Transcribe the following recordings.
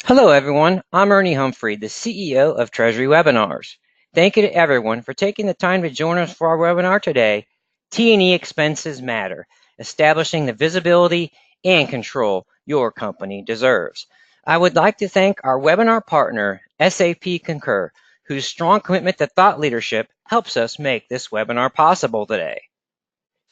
Hello, everyone. I'm Ernie Humphrey, the CEO of Treasury Webinars. Thank you to everyone for taking the time to join us for our webinar today, T&E Expenses Matter, establishing the visibility and control your company deserves. I would like to thank our webinar partner, SAP Concur, whose strong commitment to thought leadership helps us make this webinar possible today.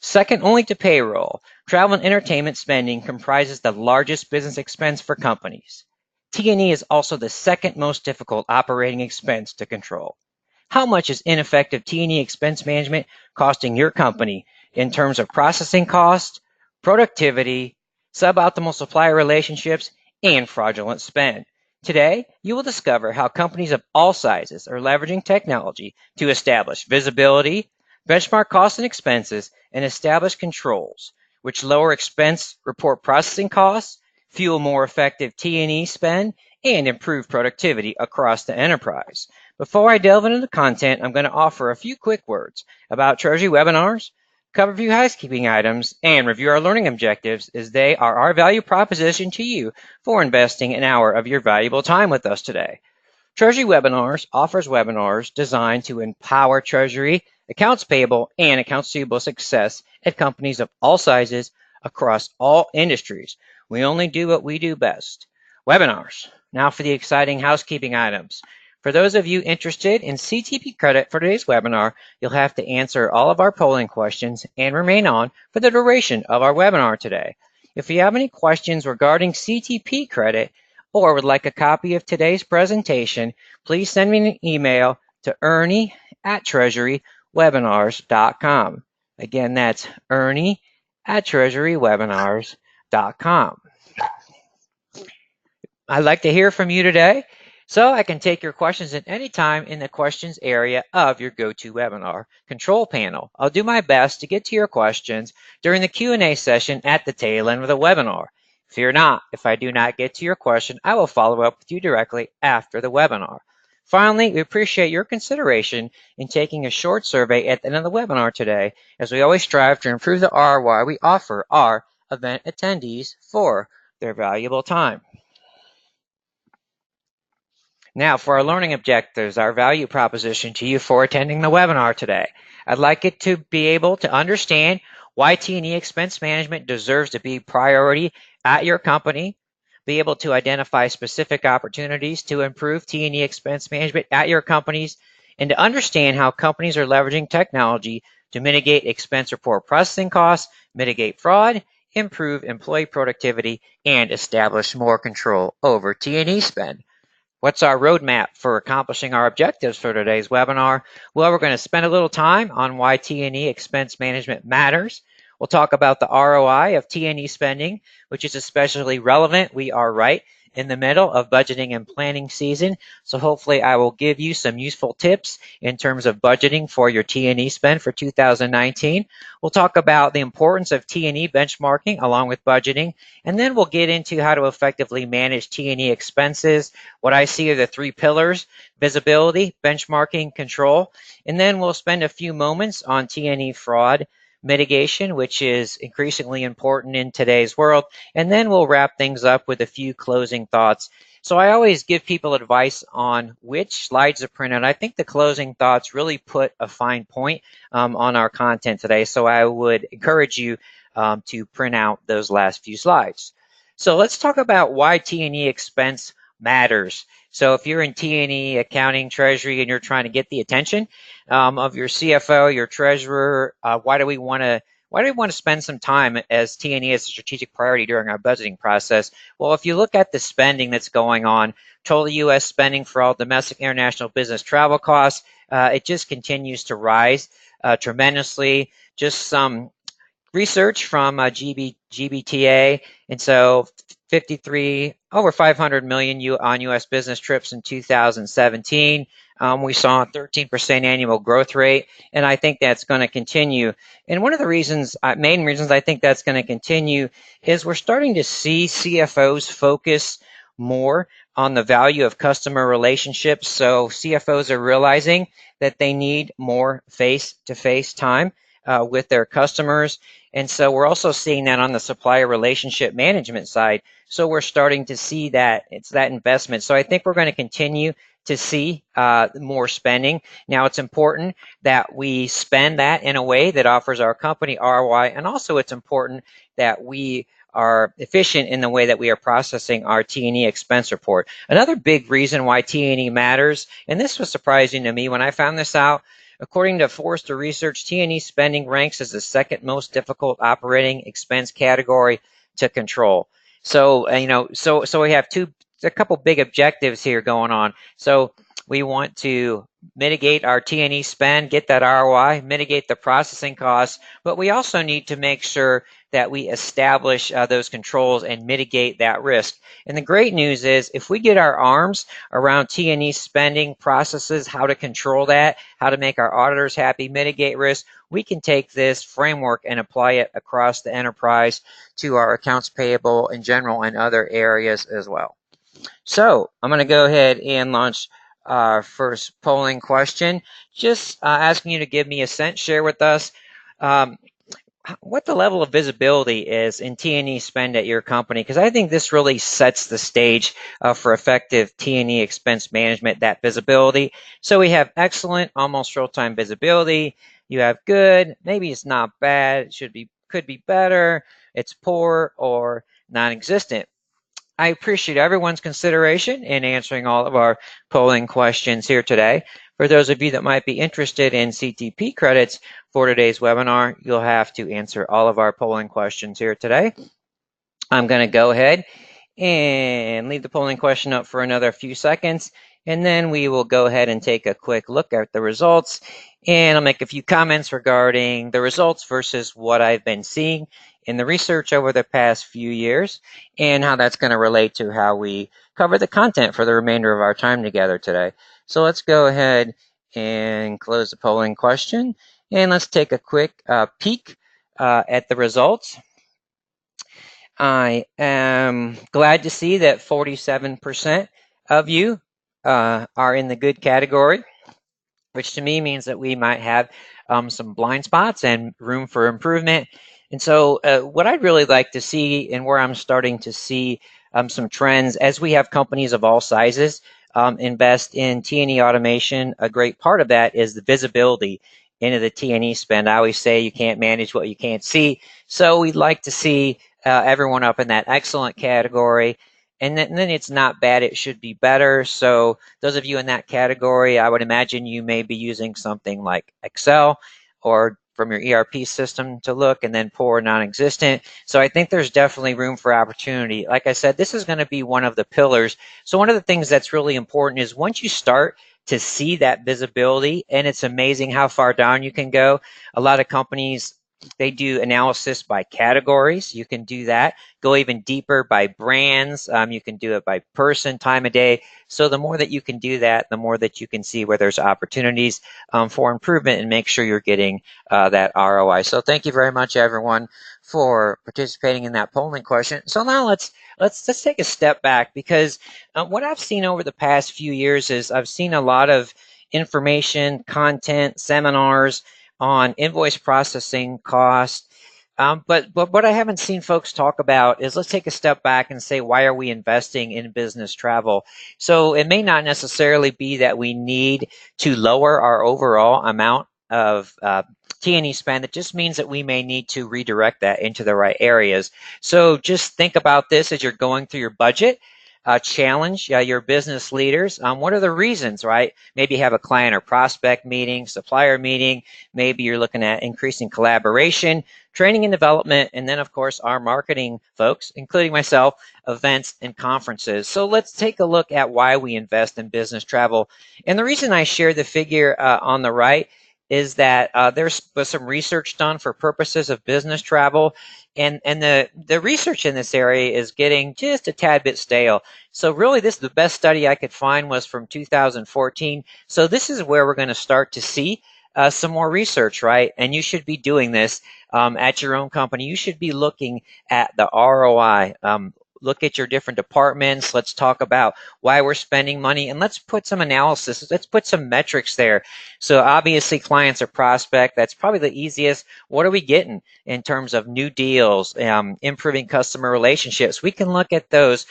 Second only to payroll, travel and entertainment spending comprises the largest business expense for companies. T&E is also the second most difficult operating expense to control. How much is ineffective T&E expense management costing your company in terms of processing cost, productivity, suboptimal supplier relationships, and fraudulent spend? Today, you will discover how companies of all sizes are leveraging technology to establish visibility, benchmark costs and expenses, and establish controls, which lower expense report processing costs, fuel more effective T&E spend, and improve productivity across the enterprise. Before I delve into the content, I'm going to offer a few quick words about Treasury webinars, cover a few housekeeping items, and review our learning objectives as they are our value proposition to you for investing an hour of your valuable time with us today. Treasury Webinars offers webinars designed to empower Treasury, accounts payable, and accounts receivable success at companies of all sizes across all industries. We only do what we do best. Webinars. Now for the exciting housekeeping items. For those of you interested in CTP credit for today's webinar, you'll have to answer all of our polling questions and remain on for the duration of our webinar today. If you have any questions regarding CTP credit, or would like a copy of today's presentation, please send me an email to ernie@treasurywebinars.com. Again, that's ernie@treasurywebinars.com. I'd like to hear from you today, so I can take your questions at any time in the questions area of your GoToWebinar control panel. I'll do my best to get to your questions during the Q&A session at the tail end of the webinar. Fear not, if I do not get to your question, I will follow up with you directly after the webinar. Finally, we appreciate your consideration in taking a short survey at the end of the webinar today, as we always strive to improve the ROI we offer our event attendees for their valuable time. Now, for our learning objectives, our value proposition to you for attending the webinar today. I'd like it to be able to understand why T&E expense management deserves to be priority at your company, be able to identify specific opportunities to improve T&E expense management at your companies, and to understand how companies are leveraging technology to mitigate expense report processing costs, mitigate fraud, improve employee productivity, and establish more control over T&E spend. What's our roadmap for accomplishing our objectives for today's webinar? Well, we're going to spend a little time on why T&E expense management matters. We'll talk about the ROI of T&E spending, which is especially relevant. We are right in the middle of budgeting and planning season, so hopefully I will give you some useful tips in terms of budgeting for your T&E spend for 2019. We'll talk about the importance of T&E benchmarking along with budgeting, and then we'll get into how to effectively manage T&E expenses. What I see are the three pillars: visibility, benchmarking, control, and then we'll spend a few moments on T&E fraud mitigation, which is increasingly important in today's world. And then we'll wrap things up with a few closing thoughts. So I always give people advice on which slides to print out. I think the closing thoughts really put a fine point on our content today. So I would encourage you to print out those last few slides. So let's talk about why T&E expense matters. So if you're in T&E, accounting, treasury, and you're trying to get the attention of your CFO, your treasurer, why do we want to spend some time as T&E as a strategic priority during our budgeting process? Well, if you look at the spending that's going on, total U.S. spending for all domestic international business travel costs, it just continues to rise tremendously. Just some research from GBTA, and so over 500 million on U.S. business trips in 2017. We saw a 13% annual growth rate, and I think that's going to continue. And one of the reasons, main reasons I think that's going to continue is we're starting to see CFOs focus more on the value of customer relationships. So CFOs are realizing that they need more face-to-face time with their customers. And so we're also seeing that on the supplier relationship management side. So we're starting to see that it's that investment. So I think we're going to continue to see more spending. Now, it's important that we spend that in a way that offers our company ROI, and also it's important that we are efficient in the way that we are processing our T&E expense report. Another big reason why T&E matters, and this was surprising to me when I found this out, according to Forrester Research, T&E spending ranks as the second most difficult operating expense category to control. So, so we have a couple big objectives here going on. So we want to mitigate our T&E spend, get that ROI, mitigate the processing costs, but we also need to make sure that we establish those controls and mitigate that risk. And the great news is if we get our arms around T&E spending processes, how to control that, how to make our auditors happy, mitigate risk, we can take this framework and apply it across the enterprise to our accounts payable in general and other areas as well. So I'm going to go ahead and launch our first polling question. Just asking you to give me a sense, share with us what the level of visibility is in T&E spend at your company, because I think this really sets the stage for effective T&E expense management, that visibility. So we have excellent, almost real-time visibility. You have good, maybe it's not bad, could be better, it's poor or non-existent. I appreciate everyone's consideration in answering all of our polling questions here today. For those of you that might be interested in CTP credits for today's webinar, you'll have to answer all of our polling questions here today. I'm going to go ahead and leave the polling question up for another few seconds, and then we will go ahead and take a quick look at the results. And I'll make a few comments regarding the results versus what I've been seeing in the research over the past few years and how that's going to relate to how we cover the content for the remainder of our time together today. So let's go ahead and close the polling question, and let's take a quick peek at the results. I am glad to see that 47% of you are in the good category, which to me means that we might have some blind spots and room for improvement. And so what I'd really like to see, and where I'm starting to see some trends as we have companies of all sizes invest in T&E automation, a great part of that is the visibility into the T&E spend. I always say you can't manage what you can't see. So we'd like to see everyone up in that excellent category. And then it's not bad, it should be better. So those of you in that category, I would imagine you may be using something like Excel or from your ERP system to look, and then poor, non-existent. So I think there's definitely room for opportunity. Like I said, this is going to be one of the pillars. So one of the things that's really important is once you start to see that visibility, and it's amazing how far down you can go. A lot of companies, they do analysis by categories. You can do that. Go even deeper by brands. You can do it by person, time of day. So the more that you can do that, the more that you can see where there's opportunities for improvement and make sure you're getting that ROI. So thank you very much, everyone, for participating in that polling question. So now let's take a step back, because what I've seen over the past few years is I've seen a lot of information, content, seminars on invoice processing cost. But what I haven't seen folks talk about is, let's take a step back and say, why are we investing in business travel? So it may not necessarily be that we need to lower our overall amount of T&E spend. It just means that we may need to redirect that into the right areas. So just think about this as you're going through your budget. Challenge your business leaders. What are the reasons, right? Maybe you have a client or prospect meeting, supplier meeting. Maybe you're looking at increasing collaboration, training and development, and then, of course, our marketing folks, including myself, events and conferences. So let's take a look at why we invest in business travel. And the reason I share the figure on the right is that there's some research done for purposes of business travel, and the research in this area is getting just a tad bit stale. So really, the best study I could find was from 2014. So this is where we're going to start to see some more research, right? And you should be doing this at your own company. You should be looking at the ROI. look at your different departments. Let's talk about why we're spending money, and let's put some analysis. Let's put some metrics there. So obviously, clients or prospect. That's probably the easiest. What are we getting in terms of new deals, improving customer relationships? We can look at those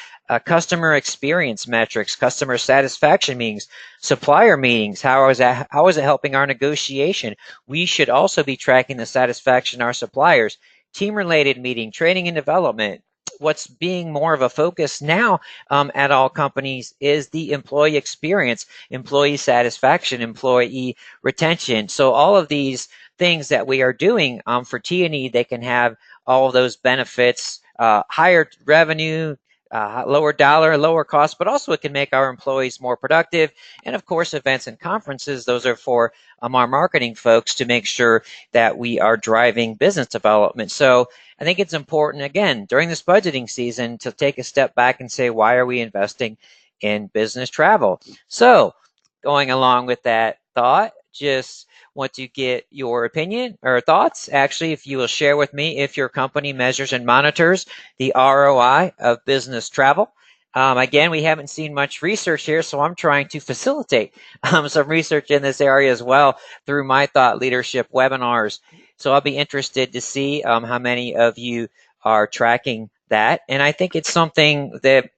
customer experience metrics, customer satisfaction meetings, supplier meetings. How is it helping our negotiation? We should also be tracking the satisfaction of our suppliers. Team-related meeting, training and development. What's being more of a focus now at all companies is the employee experience, employee satisfaction, employee retention. So all of these things that we are doing for T&E, they can have all of those benefits, higher revenue, lower dollar, lower cost, but also it can make our employees more productive. And of course, events and conferences, those are for our marketing folks to make sure that we are driving business development. So I think it's important, again, during this budgeting season to take a step back and say, why are we investing in business travel? So going along with that thought, just want to get your opinion or thoughts. Actually, if you will share with me if your company measures and monitors the ROI of business travel. Again, we haven't seen much research here, so I'm trying to facilitate some research in this area as well through my thought leadership webinars. So I'll be interested to see how many of you are tracking that. And I think it's something that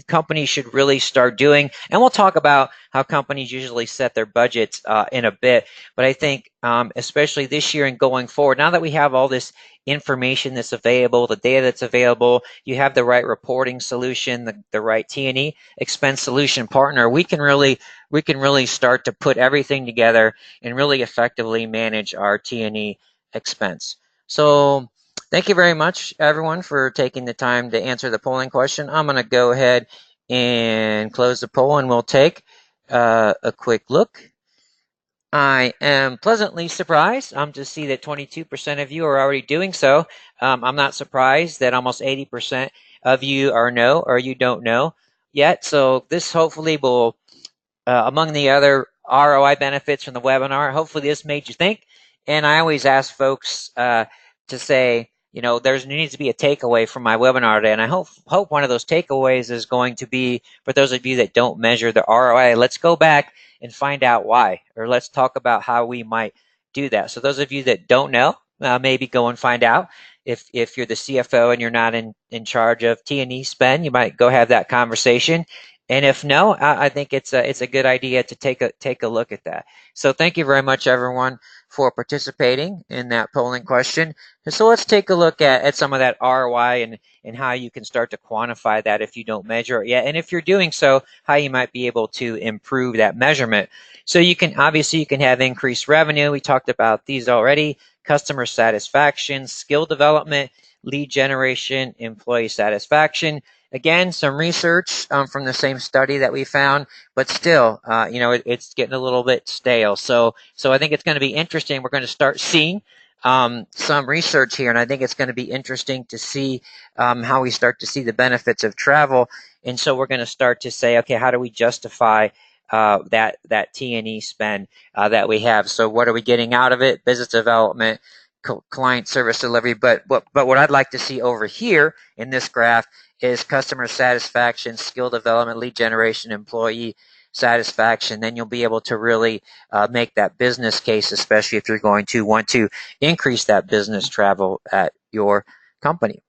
companies should really start doing. And we'll talk about how companies usually set their budgets in a bit. But I think especially this year and going forward, now that we have all this information that's available, the data that's available, you have the right reporting solution, the right T&E expense solution partner, we can really start to put everything together and really effectively manage our T&E expense. So thank you very much, everyone, for taking the time to answer the polling question. I'm going to go ahead and close the poll, and we'll take a quick look. I am pleasantly surprised to see that 22% of you are already doing so. I'm not surprised that almost 80% of you are no, or you don't know yet. So this hopefully will, among the other ROI benefits from the webinar, hopefully this made you think. And I always ask folks to say, there needs to be a takeaway from my webinar today. And I hope one of those takeaways is going to be, for those of you that don't measure the ROI, let's go back and find out why, or let's talk about how we might do that. So those of you that don't know, maybe go and find out. If you're the CFO and you're not in charge of T&E spend, you might go have that conversation. And if no, I think it's a good idea to take a look at that. So thank you very much, everyone, for participating in that polling question. And so let's take a look at some of that ROI and how you can start to quantify that if you don't measure it yet. And if you're doing so, how you might be able to improve that measurement. So you can have increased revenue. We talked about these already. Customer satisfaction, skill development, lead generation, employee satisfaction. Again, some research from the same study that we found, but still, it's getting a little bit stale. So I think it's going to be interesting. We're going to start seeing some research here, and I think it's going to be interesting to see how we start to see the benefits of travel. And so we're going to start to say, okay, how do we justify that T&E spend that we have? So what are we getting out of it? Business development, client service delivery. But what I'd like to see over here in this graph is customer satisfaction, skill development, lead generation, employee satisfaction. Then you'll be able to really make that business case, especially if you're going to want to increase that business travel at your company.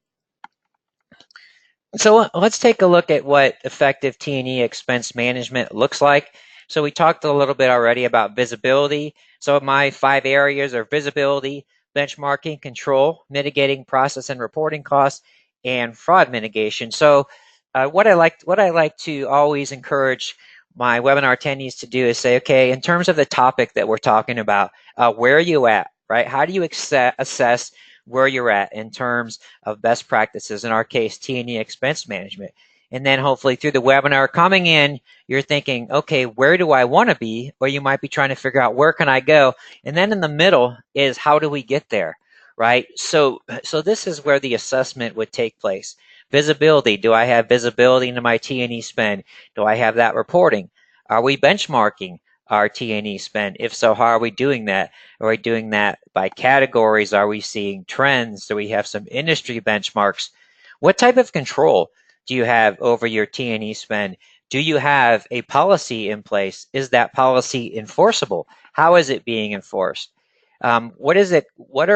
So let's take a look at what effective T&E expense management looks like. So we talked a little bit already about visibility. So my 5 areas are visibility, benchmarking, control, mitigating process and reporting costs, and fraud mitigation. So what I like to always encourage my webinar attendees to do is say, okay, in terms of the topic that we're talking about, where are you at, right? How do you assess where you're at in terms of best practices, in our case, T&E expense management? And then hopefully through the webinar coming in, you're thinking, okay, where do I want to be? Or you might be trying to figure out, where can I go? And then in the middle is, how do we get there? Right? So this is where the assessment would take place. Visibility. Do I have visibility into my T&E spend? Do I have that reporting? Are we benchmarking our T&E spend? If so, how are we doing that? Are we doing that by categories? Are we seeing trends? Do we have some industry benchmarks? What type of control do you have over your T&E spend? Do you have a policy in place? Is that policy enforceable? How is it being enforced? What is it? What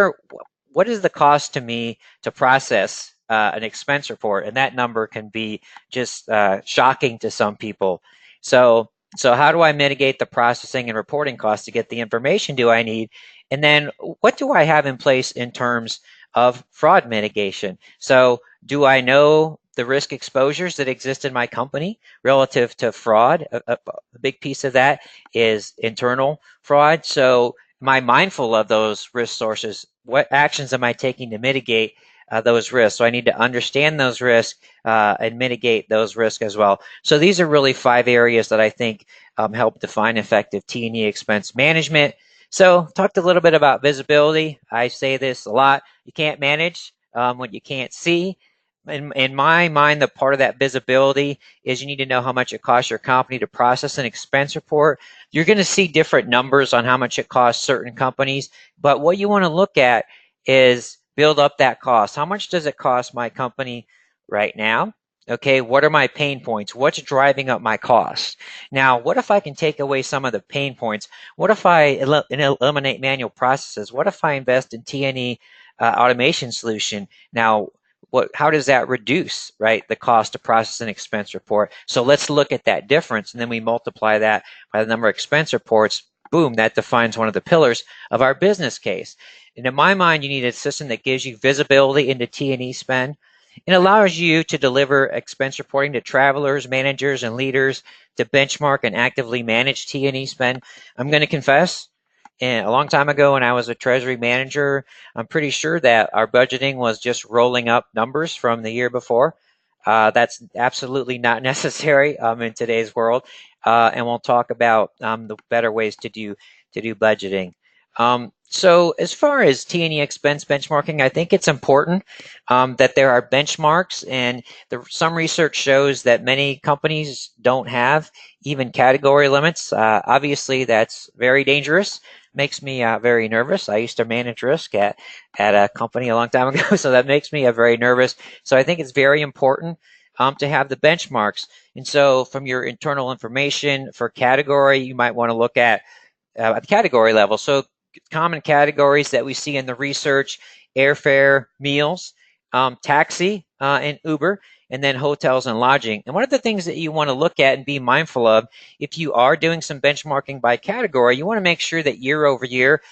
is the cost to me to process an expense report? And that number can be just shocking to some people. So how do I mitigate the processing and reporting costs to get the information do I need? And then what do I have in place in terms of fraud mitigation? So do I know the risk exposures that exist in my company relative to fraud? A big piece of that is internal fraud. So am I mindful of those risk sources? What actions am I taking to mitigate those risks? So I need to understand those risks and mitigate those risks as well. So these are really 5 areas that I think help define effective T&E expense management. So talked a little bit about visibility. I say this a lot. You can't manage what you can't see. In my mind, the part of that visibility is you need to know how much it costs your company to process an expense report. You're going to see different numbers on how much it costs certain companies, but what you want to look at is build up that cost. How much does it cost my company right now? Okay, what are my pain points? What's driving up my costs? Now, what if I can take away some of the pain points? What if I eliminate manual processes? What if I invest in T&E automation solution? Now, how does that reduce, right, the cost to process an expense report? So let's look at that difference, and then we multiply that by the number of expense reports. Boom, that defines one of the pillars of our business case. And in my mind, you need a system that gives you visibility into T&E spend. It allows you to deliver expense reporting to travelers, managers, and leaders to benchmark and actively manage T&E spend. I'm going to confess, and a long time ago when I was a Treasury manager, I'm pretty sure that our budgeting was just rolling up numbers from the year before. That's absolutely not necessary in today's world, and we'll talk about the better ways to do budgeting. So as far as T&E expense benchmarking, I think it's important that there are benchmarks, and some research shows that many companies don't have even category limits. Obviously, that's very dangerous. Makes me very nervous. I used to manage risk at a company a long time ago, so that makes me very nervous. So I think it's very important to have the benchmarks. And so from your internal information for category, you might want to look at the category level. So common categories that we see in the research: airfare, meals, taxi, and Uber, and then hotels and lodging. And one of the things that you want to look at and be mindful of, if you are doing some benchmarking by category, you want to make sure that year over year,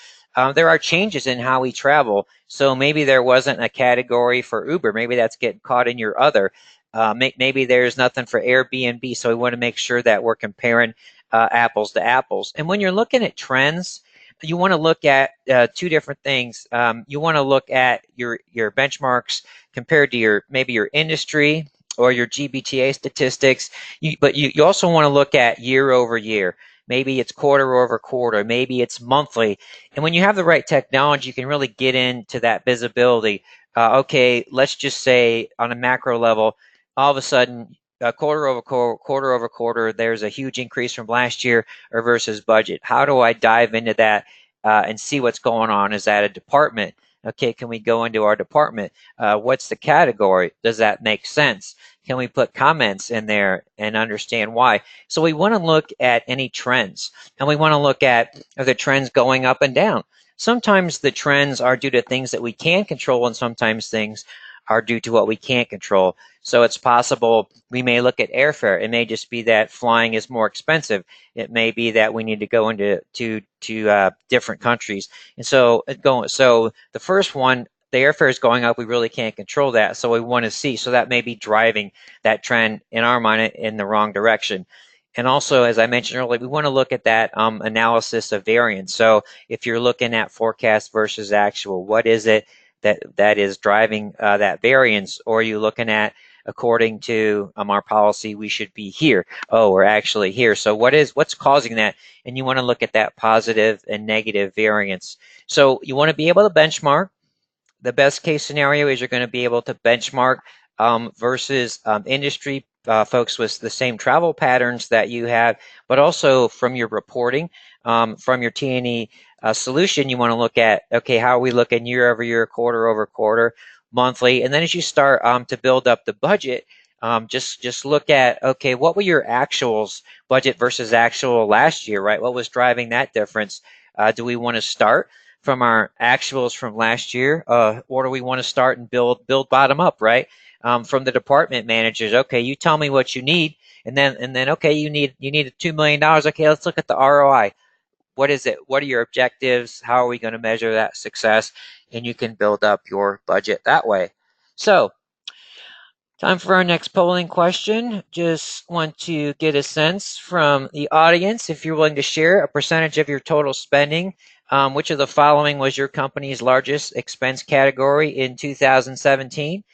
there are changes in how we travel. So maybe there wasn't a category for Uber. Maybe that's getting caught in your other. Maybe there's nothing for Airbnb. So we want to make sure that we're comparing apples to apples. And when you're looking at trends, you want to look at 2 different things. You want to look at your benchmarks compared to maybe your industry or your GBTA statistics, but you also want to look at year over year. Maybe it's quarter over quarter, maybe it's monthly. And when you have the right technology, you can really get into that visibility. Okay, let's just say on a macro level, all of a sudden, quarter over quarter, there's a huge increase from last year or versus budget. How do I dive into that and see what's going on? Is that a department? Okay, can we go into our department? What's the category? Does that make sense? Can we put comments in there and understand why? So we want to look at any trends, and we want to look at, are the trends going up and down? Sometimes the trends are due to things that we can control, and sometimes things are due to what we can't control. So it's possible we may look at airfare. It may just be that flying is more expensive. It may be that we need to go into different countries. And so the first one, the airfare is going up. We really can't control that. So we want to see. So that may be driving that trend in our mind in the wrong direction. And also, as I mentioned earlier, we want to look at that analysis of variance. So if you're looking at forecast versus actual, what is it that is driving that variance? Or are you looking at, according to our policy, we should be here? Oh, we're actually here. So what's causing that? And you want to look at that positive and negative variance. So you want to be able to benchmark. The best case scenario is you're going to be able to benchmark versus industry folks with the same travel patterns that you have, but also from your reporting, from your T&E solution, you want to look at, okay, how are we looking year over year, quarter over quarter? monthly. And then as you start to build up the budget, just look at, okay, what were your actuals budget versus actual last year, right? What was driving that difference? Do we want to start from our actuals from last year, or do we want to start and build bottom up, right? From the department managers, okay, you tell me what you need, and then okay, you need $2 million. Okay, let's look at the ROI. What is it? What are your objectives? How are we going to measure that success? And you can build up your budget that way. So, time for our next polling question. Just want to get a sense from the audience if you're willing to share a percentage of your total spending. Which of the following was your company's largest expense category in 2017?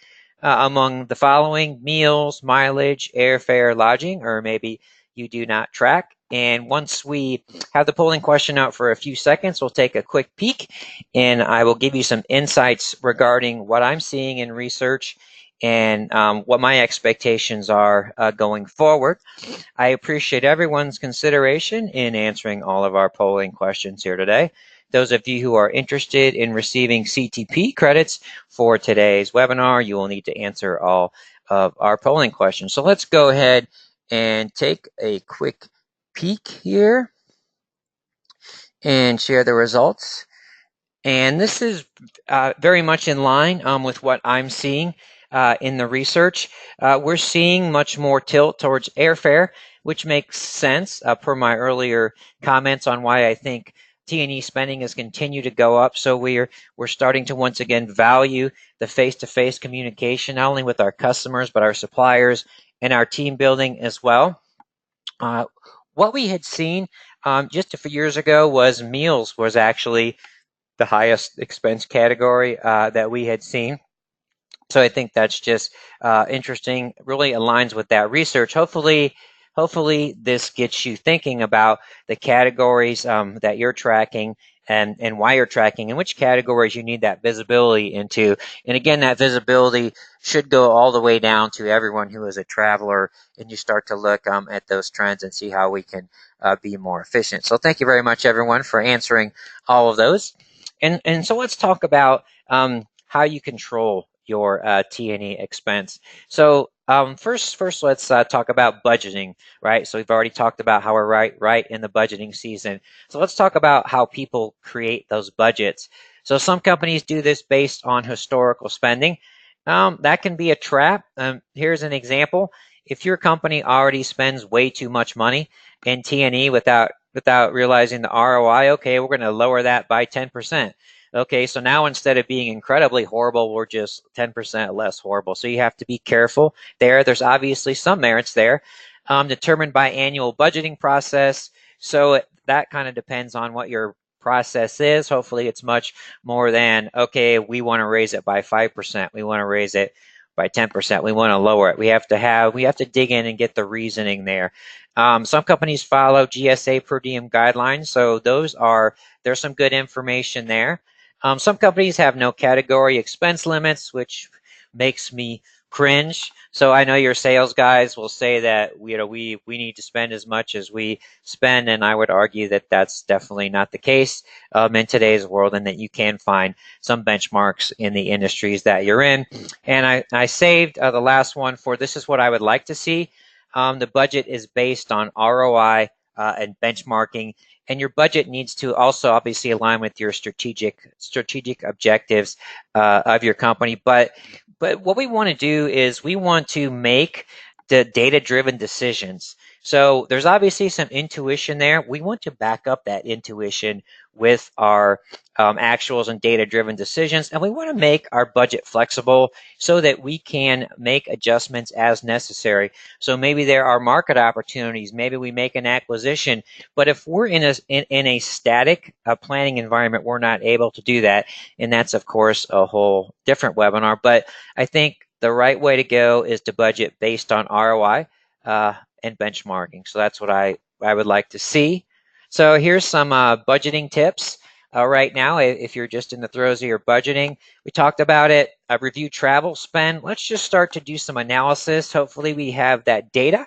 Among the following: meals, mileage, airfare, lodging, or maybe you do not track. And once we have the polling question out for a few seconds, we'll take a quick peek and I will give you some insights regarding what I'm seeing in research and what my expectations are going forward. I appreciate everyone's consideration in answering all of our polling questions here today. Those of you who are interested in receiving CTP credits for today's webinar, you will need to answer all of our polling questions. So let's go ahead and take a quick peek here and share the results. And this is very much in line with what I'm seeing in the research. We're seeing much more tilt towards airfare, which makes sense per my earlier comments on why I think T&E spending has continued to go up. So we're starting to once again value the face-to-face communication, not only with our customers, but our suppliers and our team building as well. What we had seen just a few years ago was meals was actually the highest expense category that we had seen. So I think that's just interesting, really aligns with that research. Hopefully this gets you thinking about the categories that you're tracking and why you're tracking and which categories you need that visibility into. And again, that visibility should go all the way down to everyone who is a traveler, and you start to look at those trends and see how we can be more efficient. So thank you very much, everyone, for answering all of those. And so let's talk about how you control your T&E expense. So first let's talk about budgeting, right? So we've already talked about how we're right in the budgeting season. So let's talk about how people create those budgets. So some companies do this based on historical spending. That can be a trap. Here's an example. If your company already spends way too much money in T&E without realizing the ROI, okay, we're going to lower that by 10%. Okay, so now instead of being incredibly horrible, we're just 10% less horrible. So you have to be careful there. There's obviously some merits there, determined by annual budgeting process. So that kind of depends on what your process is. Hopefully it's much more than, okay, we want to raise it by 5%. We want to raise it by 10%. We want to lower it. We have to dig in and get the reasoning there. Some companies follow GSA per diem guidelines. So there's some good information there. Some companies have no category expense limits, which makes me cringe. So I know your sales guys will say that we need to spend as much as we spend, and I would argue that that's definitely not the case in today's world, and that you can find some benchmarks in the industries that you're in. And I saved the last one for this is what I would like to see. The budget is based on ROI and benchmarking. And your budget needs to also obviously align with your strategic objectives of your company. But what we want to do is we want to make the data-driven decisions. So there's obviously some intuition there. We want to back up that intuition with our actuals and data-driven decisions, and we want to make our budget flexible so that we can make adjustments as necessary. So maybe there are market opportunities, maybe we make an acquisition, but if we're in a static planning environment, we're not able to do that, and that's of course a whole different webinar. But I think the right way to go is to budget based on ROI and benchmarking. So that's what I would like to see. So here's some budgeting tips right now if you're just in the throes of your budgeting. We talked about it. Review travel spend. Let's just start to do some analysis. Hopefully we have that data.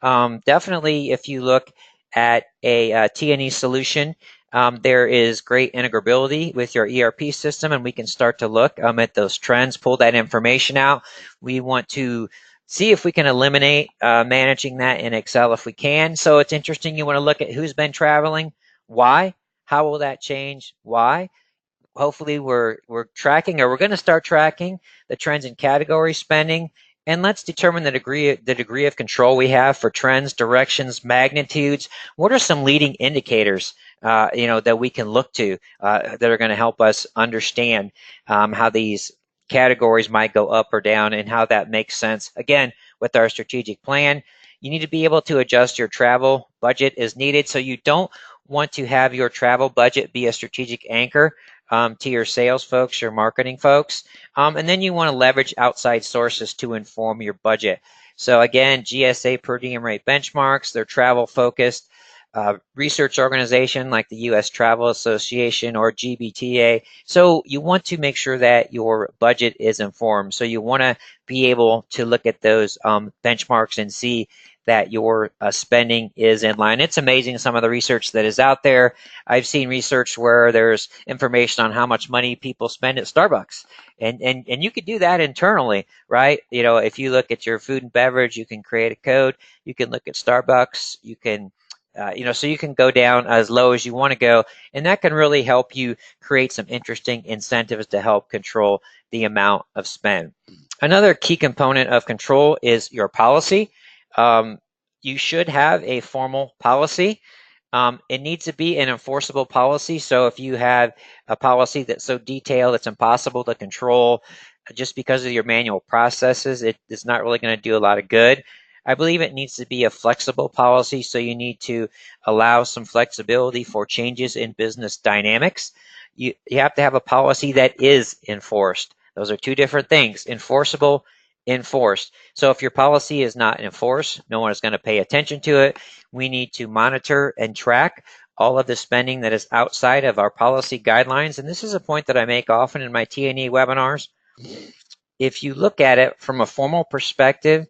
Definitely if you look at a T&E solution, There is great integrability with your ERP system, and we can start to look at those trends, pull that information out. We want to see if we can eliminate managing that in Excel if we can. So it's interesting. You want to look at who's been traveling, why, how will that change, why. Hopefully we're tracking, or we're going to start tracking the trends in category spending, and let's determine the degree of control we have for trends, directions, magnitudes. What are some leading indicators that we can look to that are going to help us understand how these categories might go up or down and how that makes sense again with our strategic plan. You need to be able to adjust your travel budget as needed, so you don't want to have your travel budget be a strategic anchor to your sales folks, your marketing folks. And then you want to leverage outside sources to inform your budget. So again, GSA per diem rate benchmarks, they're travel focused. Research organization like the U.S. Travel Association or GBTA. So you want to make sure that your budget is informed. So you want to be able to look at those benchmarks and see that your spending is in line. It's amazing some of the research that is out there. I've seen research where there's information on how much money people spend at Starbucks. And you could do that internally, right? If you look at your food and beverage, you can create a code. You can look at Starbucks. You can so you can go down as low as you want to go, and that can really help you create some interesting incentives to help control the amount of spend. Another key component of control is your policy. You should have a formal policy. It needs to be an enforceable policy. So if you have a policy that's so detailed it's impossible to control just because of your manual processes, it's not really going to do a lot of good. I believe it needs to be a flexible policy, so you need to allow some flexibility for changes in business dynamics. You have to have a policy that is enforced. Those are two different things: enforceable, enforced. So if your policy is not enforced, no one is going to pay attention to it. We need to monitor and track all of the spending that is outside of our policy guidelines. And this is a point that I make often in my T&E webinars. If you look at it from a formal perspective,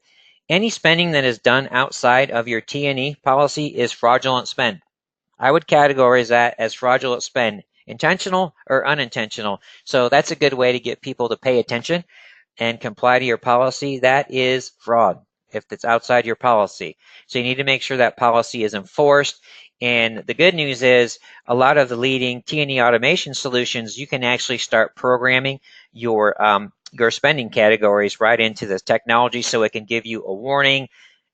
any spending that is done outside of your T&E policy is fraudulent spend. I would categorize that as fraudulent spend, intentional or unintentional. So that's a good way to get people to pay attention and comply to your policy. That is fraud if it's outside your policy. So you need to make sure that policy is enforced. And the good news is a lot of the leading T&E automation solutions, you can actually start programming your spending categories right into the technology, so it can give you a warning.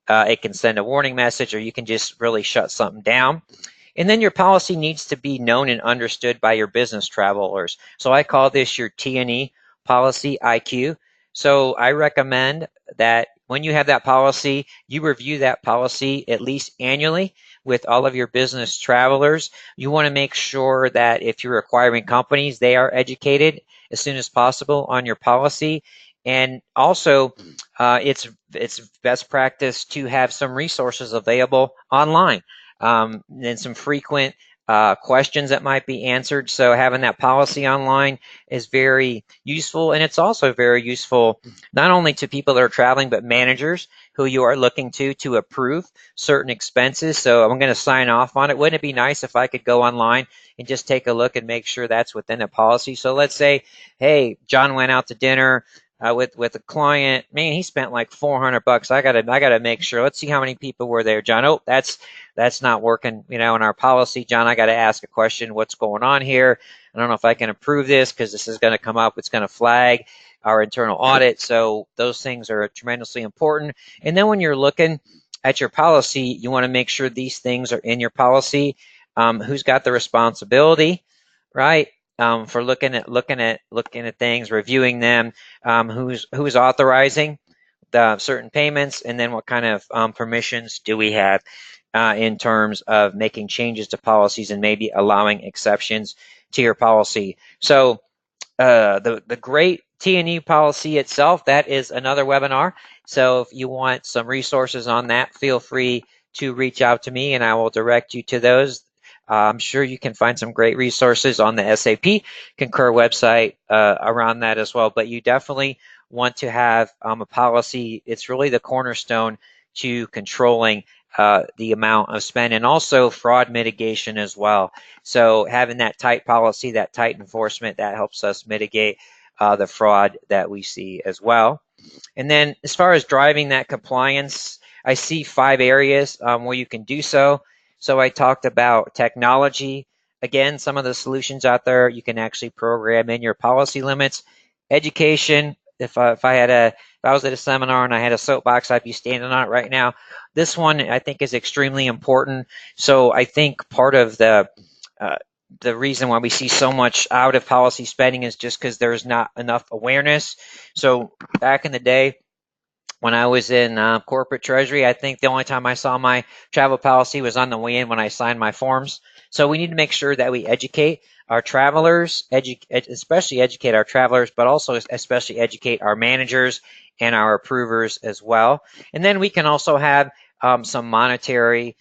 It can send a warning message, or you can just really shut something down. And then your policy needs to be known and understood by your business travelers. So I call this your T&E policy IQ. So I recommend that when you have that policy, you review that policy at least annually with all of your business travelers. You want to make sure that if you're acquiring companies, they are educated as soon as possible on your policy. And also, it's best practice to have some resources available online and some frequent questions that might be answered. So having that policy online is very useful, and it's also very useful not only to people that are traveling, but managers who you are looking to approve certain expenses. So I'm going to sign off on it. Wouldn't it be nice if I could go online and just take a look and make sure that's within the policy? So let's say, hey, John went out to dinner with a client. Man, he spent like $400. I gotta make sure. Let's see how many people were there, John. Oh, that's not working, in our policy, John. I got to ask a question. What's going on here? I don't know if I can approve this because this is going to come up. It's going to flag our internal audit. So those things are tremendously important. And then when you're looking at your policy, you want to make sure these things are in your policy. Who's got the responsibility, right? For looking at things, reviewing them, who's authorizing the certain payments, and then what kind of permissions do we have in terms of making changes to policies and maybe allowing exceptions to your policy. So the great T&E policy itself, that is another webinar. So if you want some resources on that, feel free to reach out to me and I will direct you to those. I'm sure you can find some great resources on the SAP Concur website around that as well, but you definitely want to have a policy. It's really the cornerstone to controlling the amount of spend, and also fraud mitigation as well. So having that tight policy, that tight enforcement, that helps us mitigate the fraud that we see as well. And then as far as driving that compliance, I see 5 areas where you can do so. So I talked about technology. Again, some of the solutions out there, you can actually program in your policy limits. Education, if I was at a seminar and I had a soapbox, I'd be standing on it right now. This one I think is extremely important. So I think part of uh, the reason why we see so much out of policy spending is just because there's not enough awareness. So back in the day, when I was in corporate treasury, I think the only time I saw my travel policy was on the way in when I signed my forms. So we need to make sure that we educate our travelers, especially educate our travelers, but also especially educate our managers and our approvers as well. And then we can also have some monetary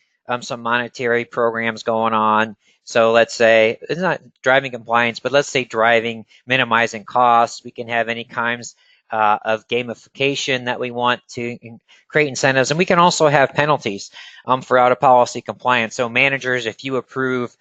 programs going on. So let's say it's not driving compliance, but let's say driving minimizing costs. We can have any kinds of gamification that we want to create incentives, and we can also have penalties for out of policy compliance. So managers, if you approve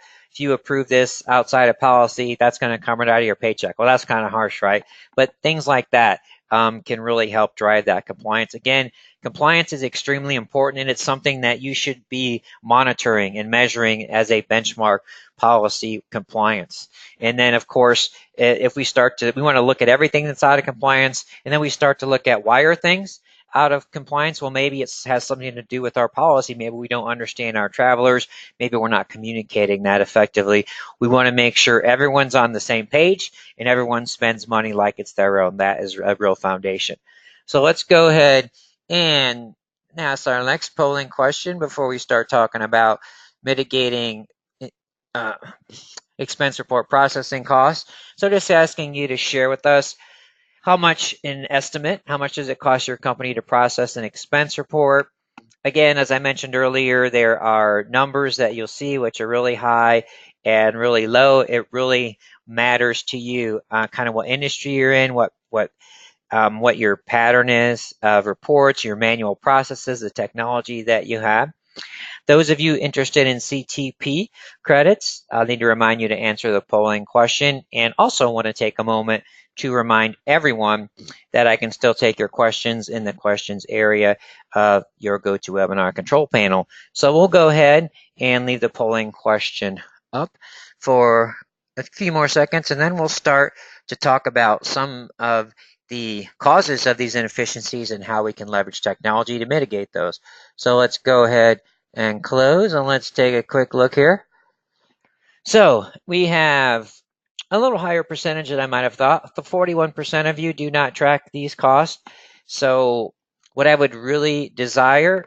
this outside of policy, that's going to come right out of your paycheck. Well, that's kind of harsh, right? But things like that can really help drive that compliance. Again, compliance is extremely important, and it's something that you should be monitoring and measuring as a benchmark policy compliance. And then, of course, if we want to look at everything that's out of compliance, and then we start to look at why are things out of compliance. Well, maybe it has something to do with our policy. Maybe we don't understand our travelers. Maybe we're not communicating that effectively. We want to make sure everyone's on the same page and everyone spends money like it's their own. That is a real foundation. So let's go ahead and ask our next polling question before we start talking about mitigating uh, expense report processing costs. So just asking you to share with us how much how much does it cost your company to process an expense report? Again, as I mentioned earlier, there are numbers that you'll see which are really high and really low. It really matters to you kind of what industry you're in, what your pattern is of reports, your manual processes, the technology that you have. Those of you interested in CTP credits, I need to remind you to answer the polling question, and also want to take a moment to remind everyone that I can still take your questions in the questions area of your GoToWebinar control panel. So we'll go ahead and leave the polling question up for a few more seconds, and then we'll start to talk about some of the causes of these inefficiencies and how we can leverage technology to mitigate those. So let's go ahead and close, and let's take a quick look here. So we have a little higher percentage than I might have thought. The 41% of you do not track these costs. So what I would really desire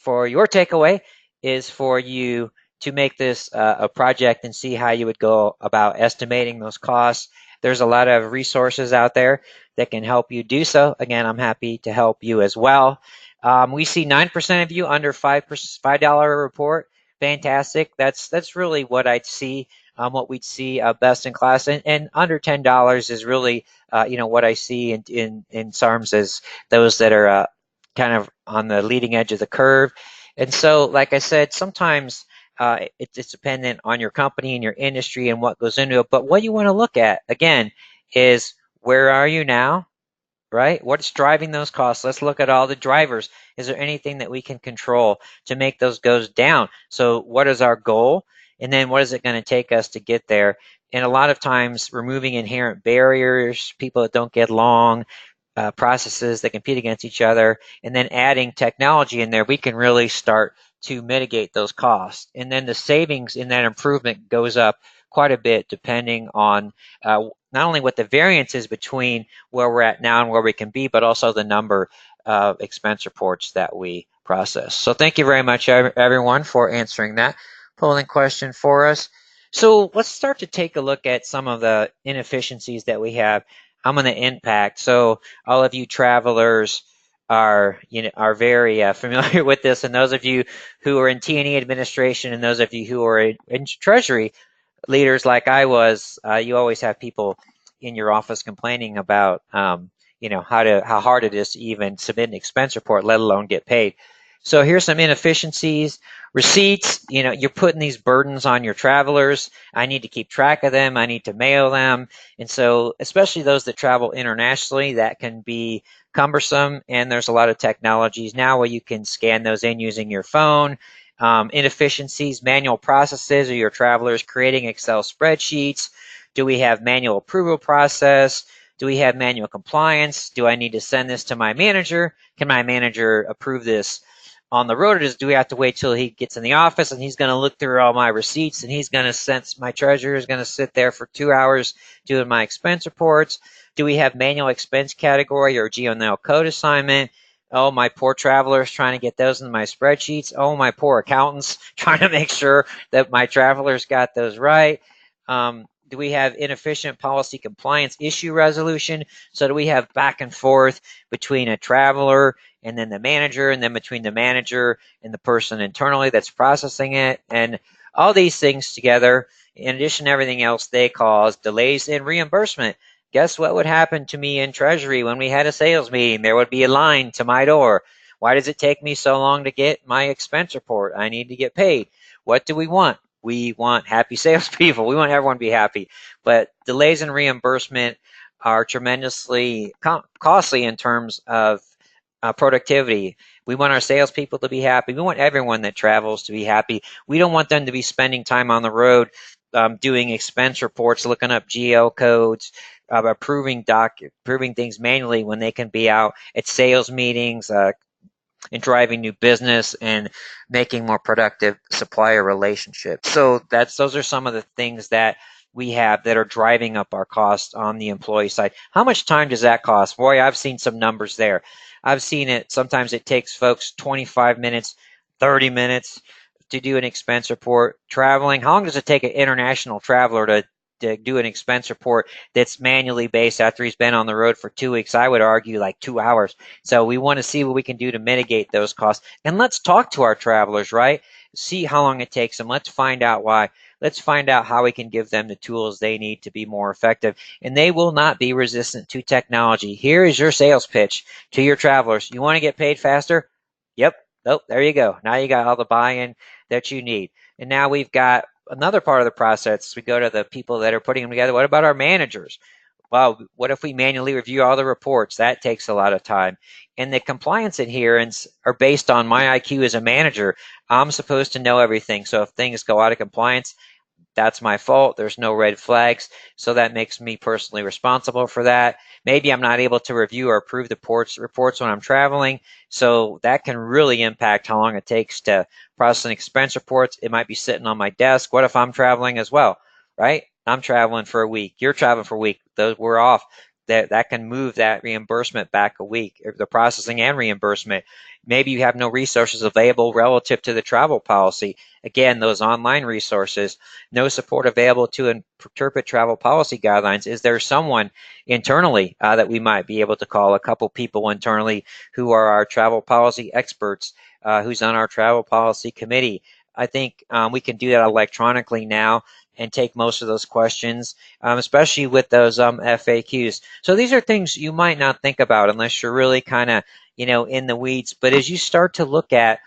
for your takeaway is for you to make this a project and see how you would go about estimating those costs. There's a lot of resources out there that can help you do so. Again, I'm happy to help you as well. We see 9% of you under $5 report. Fantastic. That's really what I'd see, what we'd see best in class, and under $10 is really what I see in SARMs as those that are kind of on the leading edge of the curve. And so, like I said, sometimes it's dependent on your company and your industry and what goes into it. But what you want to look at again is where are you now? Right? What's driving those costs? Let's look at all the drivers. Is there anything that we can control to make those goes down? So what is our goal? And then what is it going to take us to get there? And a lot of times removing inherent barriers, people that don't get along, processes that compete against each other, and then adding technology in there, we can really start to mitigate those costs. And then the savings in that improvement goes up quite a bit depending on not only what the variance is between where we're at now and where we can be, but also the number of expense reports that we process. So thank you very much, everyone, for answering that polling question for us. So let's start to take a look at some of the inefficiencies that we have. I'm going to impact. So all of you travelers are very familiar with this, and those of you who are in T&E administration, and those of you who are in Treasury leaders like I was, you always have people in your office complaining about how hard it is to even submit an expense report, let alone get paid. So here's some inefficiencies. Receipts, you're putting these burdens on your travelers. I need to keep track of them. I need to mail them. And so, especially those that travel internationally, that can be cumbersome. And there's a lot of technologies now where you can scan those in using your phone. Inefficiencies, manual processes, or your travelers creating Excel spreadsheets. Do we have manual approval process? Do we have manual compliance? Do I need to send this to my manager? Can my manager approve this on the road, or do we have to wait till he gets in the office and he's going to look through all my receipts and he's going to sense my treasurer is going to sit there for 2 hours doing my expense reports? Do we have manual expense category or GL code assignment? Oh, my poor travelers trying to get those in my spreadsheets. Oh, my poor accountants trying to make sure that my travelers got those right. Do we have inefficient policy compliance issue resolution? So do we have back and forth between a traveler and then the manager, and then between the manager and the person internally that's processing it? And all these things together, in addition to everything else, they cause delays in reimbursement. Guess what would happen to me in Treasury when we had a sales meeting? There would be a line to my door. Why does it take me so long to get my expense report? I need to get paid. What do we want? We want happy salespeople. We want everyone to be happy. But delays in reimbursement are tremendously costly in terms of productivity. We want our salespeople to be happy. We want everyone that travels to be happy. We don't want them to be spending time on the road doing expense reports, looking up GL codes, approving things manually when they can be out at sales meetings, and driving new business and making more productive supplier relationships. So those are some of the things that we have that are driving up our costs on the employee side. How much time does that cost? Boy, I've seen some numbers there. I've seen it. Sometimes it takes folks 25 minutes, 30 minutes to do an expense report. Traveling, how long does it take an international traveler to do an expense report that's manually based after he's been on the road for 2 weeks? I would argue like 2 hours. So we want to see what we can do to mitigate those costs. And let's talk to our travelers, right? See how long it takes them. Let's find out why. Let's find out how we can give them the tools they need to be more effective. And they will not be resistant to technology. Here is your sales pitch to your travelers. You want to get paid faster? Yep. Oh, there you go. Now you got all the buy-in that you need. And now we've got another part of the process. We go to the people that are putting them together. What about our managers? Well, what if we manually review all the reports? That takes a lot of time. And the compliance adherence are based on my IQ as a manager. I'm supposed to know everything. So if things go out of compliance, that's my fault. There's no red flags. So that makes me personally responsible for that. Maybe I'm not able to review or approve the reports when I'm traveling. So that can really impact how long it takes to process expense reports. It might be sitting on my desk. What if I'm traveling as well, right? I'm traveling for a week. You're traveling for a week. Those we're off. That can move that reimbursement back a week, the processing and reimbursement. Maybe you have no resources available relative to the travel policy. Again, those online resources, no support available to interpret travel policy guidelines. Is there someone internally that we might be able to call, a couple people internally who are our travel policy experts, who's on our travel policy committee? I think we can do that electronically now and take most of those questions, especially with those FAQs. So these are things you might not think about unless you're really kind of, in the weeds. But as you start to look at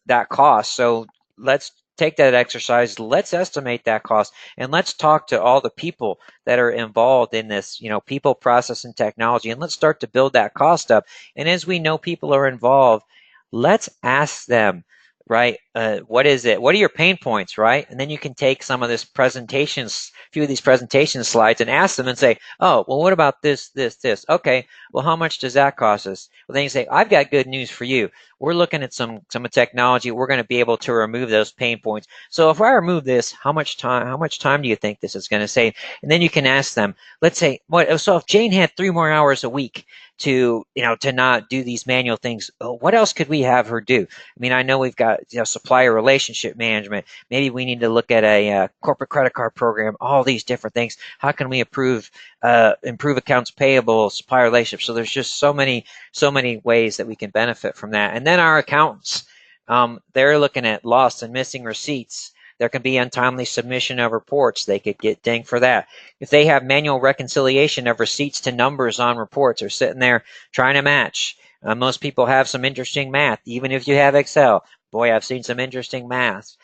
that cost, so let's take that exercise, let's estimate that cost, and let's talk to all the people that are involved in this, people, process, and technology, and let's start to build that cost up. And as we know people are involved, let's ask them, right? What is it? What are your pain points, right? And then you can take some of this few of these presentation slides and ask them and say, oh, well, what about this, this, this? Okay, well, how much does that cost us? Well, then you say, I've got good news for you. We're looking at some technology. We're going to be able to remove those pain points. So if I remove this, how much time do you think this is going to save? And then you can ask them, let's say, so if Jane had 3 more hours a week to not do these manual things, what else could we have her do? I mean, I know we've got supplier relationship management. Maybe we need to look at a corporate credit card program. All these different things. How can we improve accounts payable, supplier relationships? So there's just so many ways that we can benefit from that. And then our accountants, they're looking at lost and missing receipts. There can be untimely submission of reports. They could get dinged for that. If they have manual reconciliation of receipts to numbers on reports, or sitting there trying to match Most people have some interesting math, even if you have Excel. Boy, I've seen some interesting math.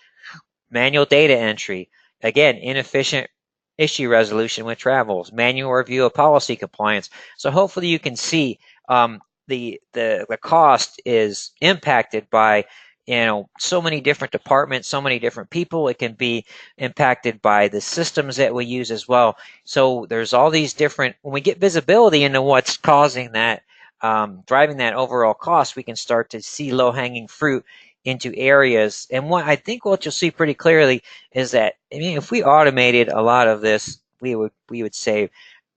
Manual data entry. Again, inefficient issue resolution with travels, manual review of policy compliance. So hopefully you can see the cost is impacted by so many different departments, so many different people. It can be impacted by the systems that we use as well. So there's all these different, when we get visibility into what's causing that, driving that overall cost, we can start to see low-hanging fruit into areas. And what you'll see pretty clearly is that, if we automated a lot of this, we would save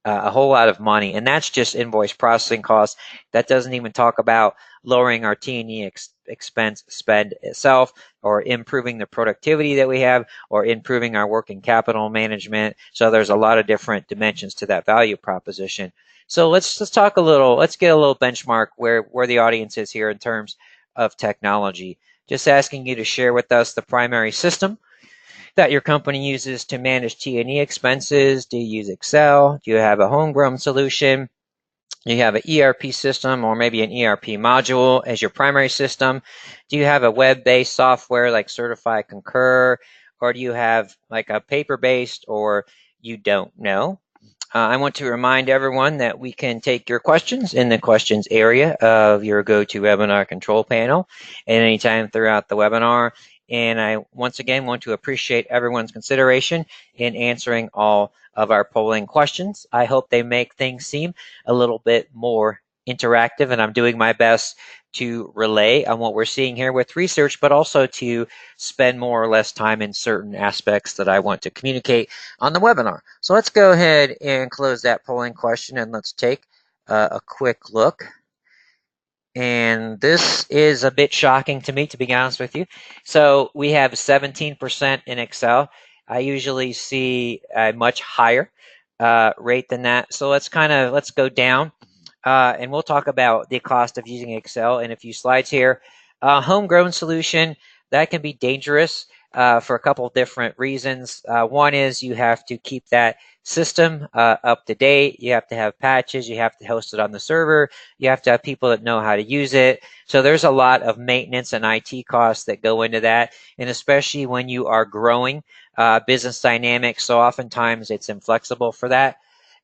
a whole lot of money, and that's just invoice processing costs. That doesn't even talk about lowering our T&E expense spend itself, or improving the productivity that we have, or improving our working capital management. So there's a lot of different dimensions to that value proposition. So let's talk a little. Let's get a little benchmark where the audience is here in terms of technology. Just asking you to share with us the primary system that your company uses to manage T&E expenses. Do you use Excel? Do you have a homegrown solution? Do you have an ERP system, or maybe an ERP module as your primary system? Do you have a web-based software like Certify Concur? Or do you have like a paper-based, or you don't know? I want to remind everyone that we can take your questions in the questions area of your GoToWebinar control panel at any time throughout the webinar. And I once again want to appreciate everyone's consideration in answering all of our polling questions. I hope they make things seem a little bit more interactive, and I'm doing my best to relay on what we're seeing here with research, but also to spend more or less time in certain aspects that I want to communicate on the webinar. So let's go ahead and close that polling question, and let's take a quick look. And this is a bit shocking to me, to be honest with you. So we have 17% in Excel. I usually see a much higher rate than that. So let's go down, and we'll talk about the cost of using Excel in a few slides here. Homegrown solution, that can be dangerous for a couple of different reasons. One is you have to keep that system up to date. You have to have patches. You have to host it on the server. You have to have people that know how to use it. So there's a lot of maintenance and IT costs that go into that, and especially when you are growing business dynamics. So oftentimes it's inflexible for that.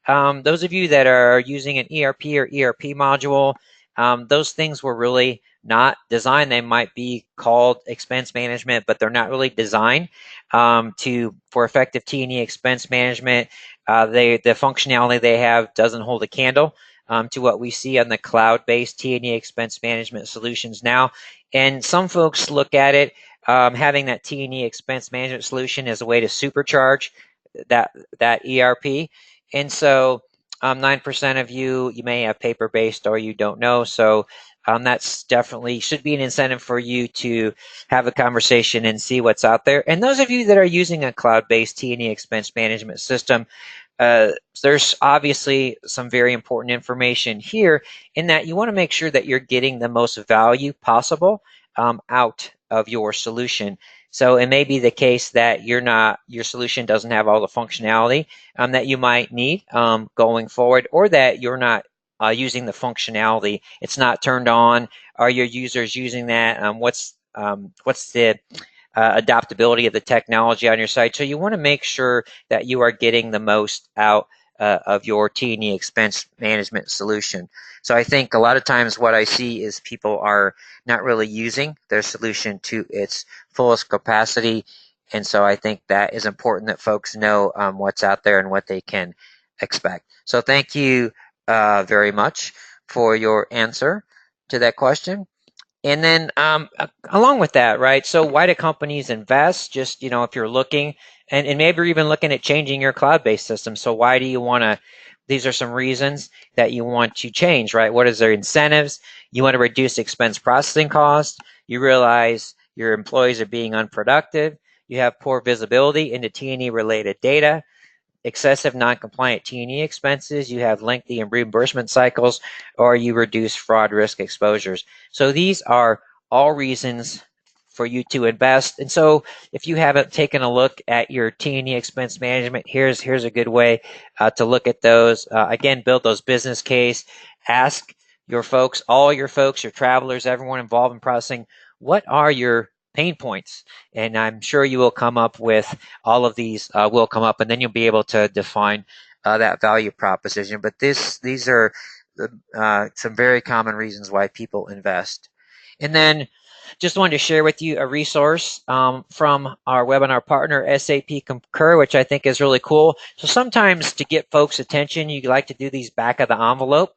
Those of you that are using an ERP or ERP module, those things were really not designed. They might be called expense management, but they're not really designed for effective T&E expense management. The functionality they have doesn't hold a candle to what we see on the cloud-based T&E expense management solutions now. And some folks look at it, having that T&E expense management solution as a way to supercharge that ERP. And so 9% of you may have paper-based, or you don't know. So that's definitely should be an incentive for you to have a conversation and see what's out there. And those of you that are using a cloud-based T&E expense management system, there's obviously some very important information here, in that you want to make sure that you're getting the most value possible out of your solution. So it may be the case that your solution doesn't have all the functionality that you might need going forward, or that you're not using the functionality. It's not turned on. Are your users using that? What's the adaptability of the technology on your site? So you want to make sure that you are getting the most out of your T&E expense management solution. So I think a lot of times what I see is people are not really using their solution to its fullest capacity. And so I think that is important that folks know what's out there and what they can expect. So thank you very much for your answer to that question. And then along with that, right? So why do companies invest? Just, if you're looking, and maybe you're even looking at changing your cloud-based system. So why do you want to, these are some reasons that you want to change, right? What is their incentives? You want to reduce expense processing costs. You realize your employees are being unproductive. You have poor visibility into T&E related data. Excessive non-compliant T&E expenses, you have lengthy reimbursement cycles, or you reduce fraud risk exposures. So these are all reasons for you to invest. And so if you haven't taken a look at your T&E expense management, here's a good way to look at those. Again, build those business case. Ask your folks, all your folks, your travelers, everyone involved in processing, what are your pain points? And I'm sure you will come up with all of these will come up, and then you'll be able to define that value proposition. But these are some very common reasons why people invest. And then just wanted to share with you a resource from our webinar partner, SAP Concur, which I think is really cool. So sometimes to get folks' attention, you like to do these back of the envelope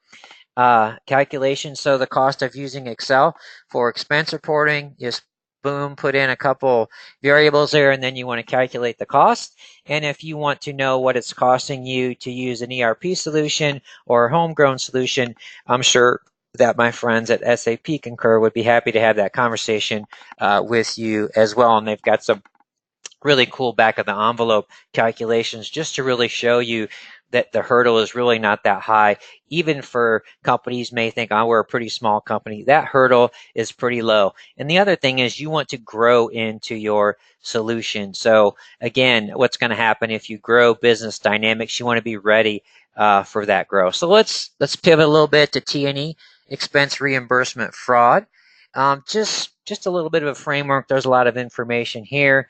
calculations. So the cost of using Excel for expense reporting, just boom, put in a couple variables there, and then you want to calculate the cost. And if you want to know what it's costing you to use an ERP solution or a homegrown solution, I'm sure that my friends at SAP Concur would be happy to have that conversation with you as well. And they've got some really cool back of the envelope calculations just to really show you that the hurdle is really not that high. Even for companies may think, oh, we're a pretty small company, that hurdle is pretty low. And the other thing is you want to grow into your solution. So again, what's going to happen if you grow business dynamics, you want to be ready for that growth. So let's pivot a little bit to T&E expense reimbursement fraud. Just a little bit of a framework. There's a lot of information here.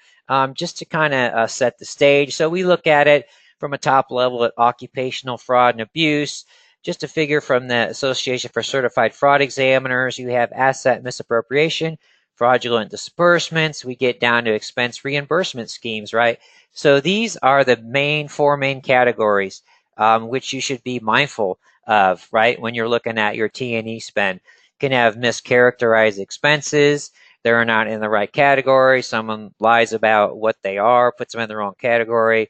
Just to kind of set the stage. So we look at it from a top level at occupational fraud and abuse. Just a figure from the Association for Certified Fraud Examiners. You have asset misappropriation, fraudulent disbursements. We get down to expense reimbursement schemes, right? So these are the four main categories which you should be mindful of, right? When you're looking at your T&E spend. You can have mischaracterized expenses. They're not in the right category. Someone lies about what they are, puts them in the wrong category,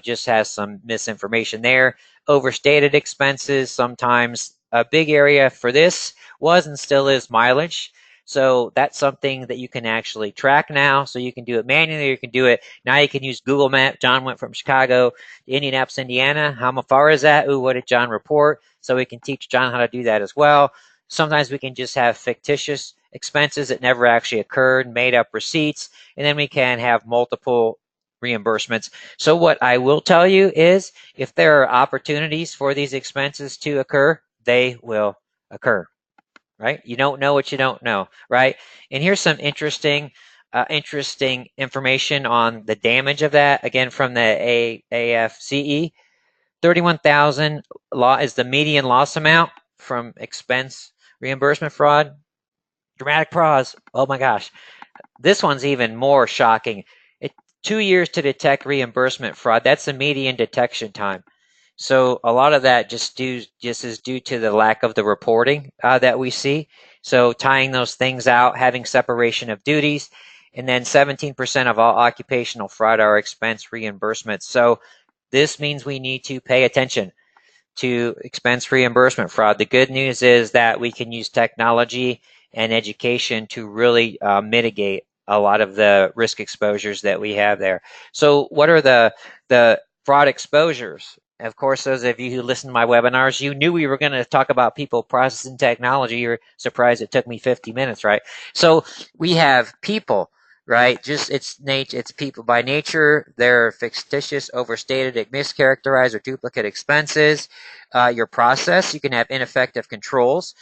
just has some misinformation there. Overstated expenses, sometimes a big area for this was and still is mileage. So that's something that you can actually track now. So you can do it manually, or you can do it. Now you can use Google Map. John went from Chicago to Indianapolis, Indiana. How far is that? Ooh, what did John report? So we can teach John how to do that as well. Sometimes we can just have fictitious expenses that never actually occurred, made up receipts, and then we can have multiple reimbursements. So what I will tell you is if there are opportunities for these expenses to occur, they will occur, right? You don't know what you don't know, right? And here's some interesting information on the damage of that, again, from the AFCE. 31,000 is the median loss amount from expense reimbursement fraud. Dramatic pause. Oh my gosh. This one's even more shocking. 2 years to detect reimbursement fraud. That's the median detection time. So a lot of that just is due to the lack of the reporting that we see. So tying those things out, having separation of duties, and then 17% of all occupational fraud are expense reimbursements. So this means we need to pay attention to expense reimbursement fraud. The good news is that we can use technology and education to really mitigate a lot of the risk exposures that we have there. So what are the fraud exposures? Of course, those of you who listen to my webinars, you knew we were going to talk about people, process, and technology. You're surprised it took me 50 minutes, right? So we have people, right? Just it's people by nature. They're fictitious, overstated, mischaracterized, or duplicate expenses. Your process, you can have ineffective controls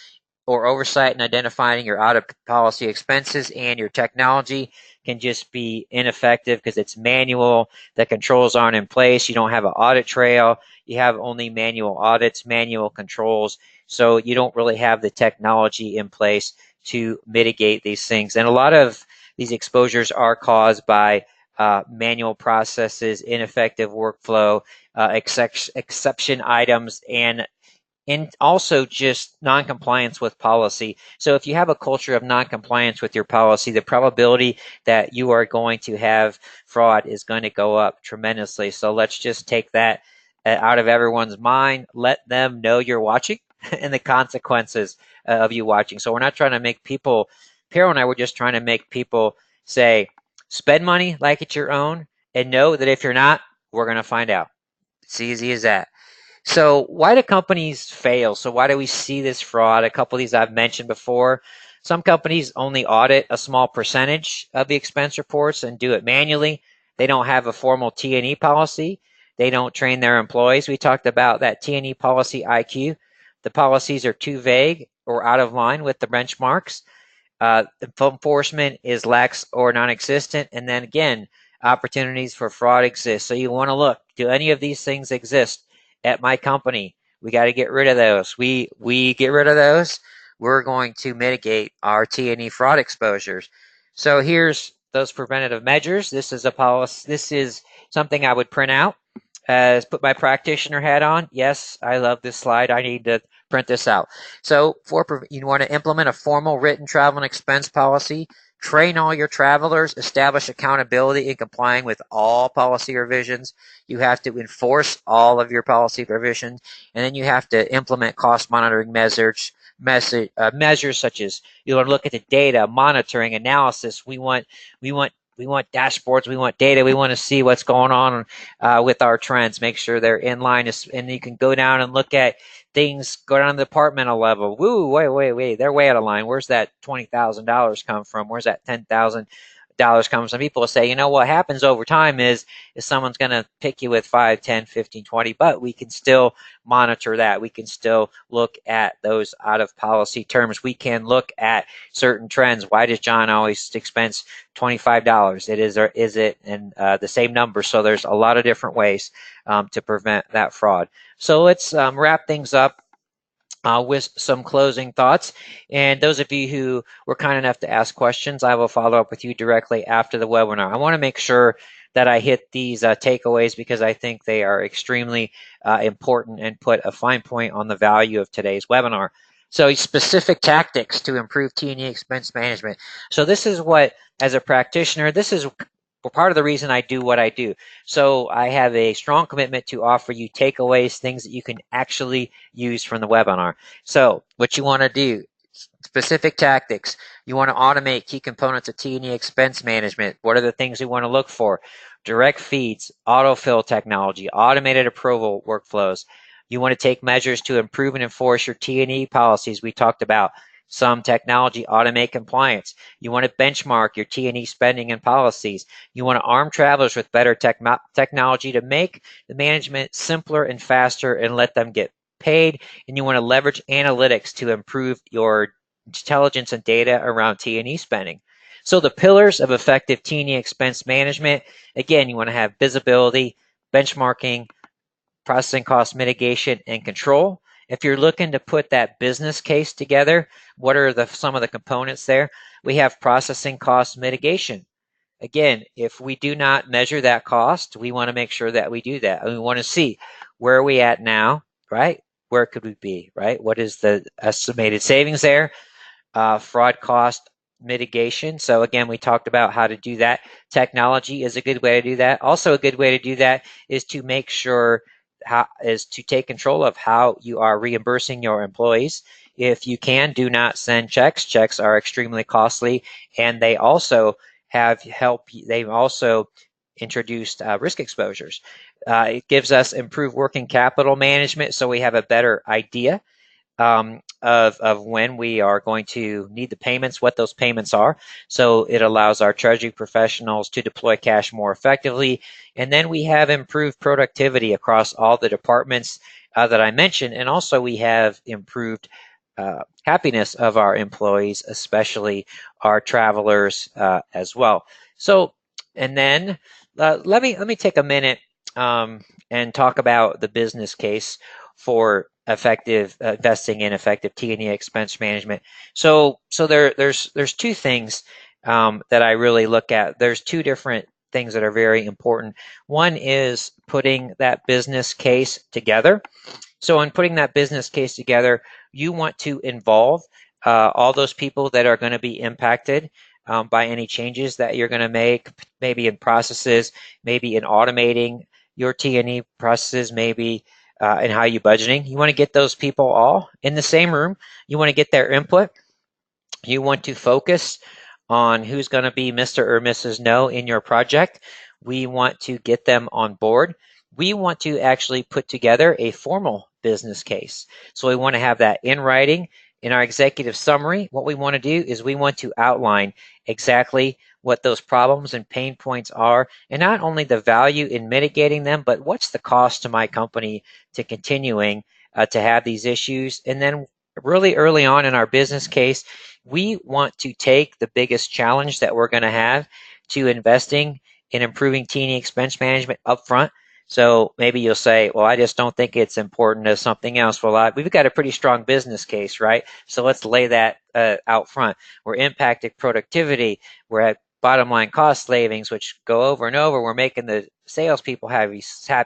or oversight in identifying your out-of-policy expenses, and your technology can just be ineffective because it's manual. The controls aren't in place. You don't have an audit trail. You have only manual audits, manual controls. So you don't really have the technology in place to mitigate these things. And a lot of these exposures are caused by manual processes, ineffective workflow, exception items, and also just non-compliance with policy. So if you have a culture of non-compliance with your policy, the probability that you are going to have fraud is going to go up tremendously. So let's just take that out of everyone's mind. Let them know you're watching and the consequences of you watching. So we're not trying to make people, Carol and I were just trying to make people say, spend money like it's your own, and know that if you're not, we're going to find out. It's easy as that. So why do companies fail? So why do we see this fraud? A couple of these I've mentioned before. Some companies only audit a small percentage of the expense reports and do it manually. They don't have a formal T&E policy. They don't train their employees. We talked about that T&E policy IQ. The policies are too vague or out of line with the benchmarks. Enforcement is lax or non-existent. And then again, opportunities for fraud exist. So you want to look, do any of these things exist at my company? We got to get rid of those. We get rid of those, we're going to mitigate our T&E fraud exposures. So here's those preventative measures. This is a policy. This is something I would print out as put my practitioner hat on. Yes, I love this slide. I need to print this out. So you want to implement a formal written travel and expense policy, train all your travelers, establish accountability in complying with all policy revisions. You have to enforce all of your policy revisions, and then you have to implement cost monitoring measures such as you want to look at the data, monitoring, analysis. We want dashboards. We want data. We want to see what's going on with our trends. Make sure they're in line, and you can go down and look at things. Go down to the departmental level. Woo, wait, they're way out of line. Where's that $20,000 come from? Where's that $10,000 come from? Some people say, you know, what happens over time is someone's going to pick you with 5, 10, 15, 20, but we can still monitor that. We can still look at those out of policy terms. We can look at certain trends. Why does John always expense $25? It is, or is it, and the same number. So there's a lot of different ways to prevent that fraud. So let's wrap things up with some closing thoughts. And those of you who were kind enough to ask questions, I will follow up with you directly after the webinar. I want to make sure that I hit these takeaways because I think they are extremely important and put a fine point on the value of today's webinar. So specific tactics to improve T&E expense management. So this is what, as a practitioner, this is part of the reason I do what I do. So I have a strong commitment to offer you takeaways, things that you can actually use from the webinar. So what you want to do, specific tactics. You want to automate key components of T&E expense management. What are the things you want to look for? Direct feeds, autofill technology, automated approval workflows. You want to take measures to improve and enforce your T&E policies. We talked about some technology, automate compliance. You want to benchmark your T&E spending and policies. You want to arm travelers with better technology to make the management simpler and faster and let them get paid. And you want to leverage analytics to improve your intelligence and data around T&E spending. So the pillars of effective T&E expense management, again, you want to have visibility, benchmarking, processing cost mitigation, and control. If you're looking to put that business case together, what are some of the components there? We have processing cost mitigation. Again, if we do not measure that cost, we want to make sure that we do that. And we want to see where are we at now, right? Where could we be, right? What is the estimated savings there? Fraud cost mitigation. So again, we talked about how to do that. Technology is a good way to do that. Also, a good way to do that is to make sure to take control of how you are reimbursing your employees. If you can, do not send checks. Checks are extremely costly, and they also they've also introduced risk exposures. It gives us improved working capital management, so we have a better idea of when we are going to need the payments, what those payments are. So it allows our Treasury professionals to deploy cash more effectively. And then we have improved productivity across all the departments that I mentioned. And also we have improved happiness of our employees, especially our travelers as well. So, and then let me take a minute and talk about the business case for effective investing in effective T&E expense management. So there's two things that I really look at. There's two different things that are very important. One is putting that business case together. So in putting that business case together, you want to involve all those people that are going to be impacted by any changes that you're going to make, maybe in processes, maybe in automating your T&E processes, maybe and how you budgeting. You want to get those people all in the same room. You want to get their input. You want to focus on who's going to be Mr. or Mrs. No in your project. We want to get them on board. We want to actually put together a formal business case. So we want to have that in writing. In our executive summary, what we want to do is we want to outline exactly what those problems and pain points are, and not only the value in mitigating them, but what's the cost to my company to continuing to have these issues. And then really early on in our business case, we want to take the biggest challenge that we're going to have to investing in improving T&E expense management upfront. So maybe you'll say, well, I just don't think it's important as something else. Well, we've got a pretty strong business case, right? So let's lay that out front. We're impacting productivity. We're at bottom line cost savings, which go over and over. We're making the salespeople happy.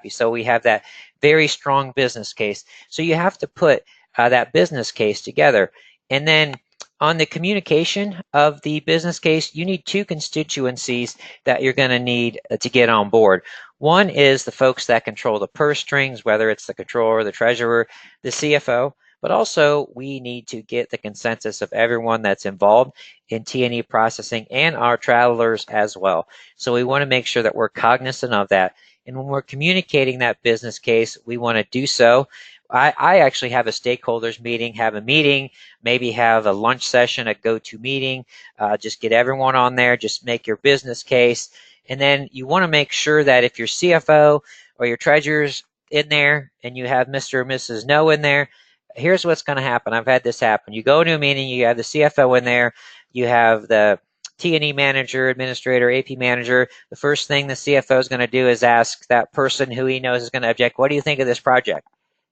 So we have that very strong business case. So you have to put that business case together. And then on the communication of the business case, you need two constituencies that you're going to need to get on board. One is the folks that control the purse strings, whether it's the controller, the treasurer, the CFO, but also we need to get the consensus of everyone that's involved in T&E processing and our travelers as well. So we want to make sure that we're cognizant of that. And when we're communicating that business case, we want to do so. I actually have a stakeholders meeting, maybe have a lunch session, a go-to meeting, just get everyone on there, just make your business case. And then you want to make sure that if your CFO or your treasurer's in there and you have Mr. or Mrs. No in there, here's what's going to happen. I've had this happen. You go to a meeting, you have the CFO in there, you have the T&E manager, administrator, AP manager. The first thing the CFO is going to do is ask that person who he knows is going to object, what do you think of this project?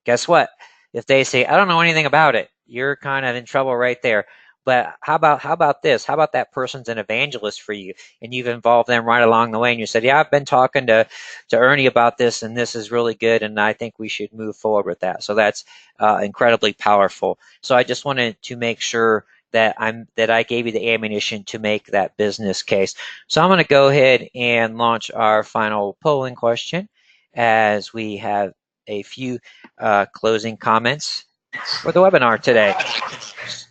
Guess what? If they say, I don't know anything about it, you're kind of in trouble right there. But how about this? How about that person's an evangelist for you and you've involved them right along the way and you said, yeah, I've been talking to Ernie about this and this is really good and I think we should move forward with that. So that's incredibly powerful. So I just wanted to make sure that I gave you the ammunition to make that business case. So I'm going to go ahead and launch our final polling question as we have a few closing comments for the webinar today.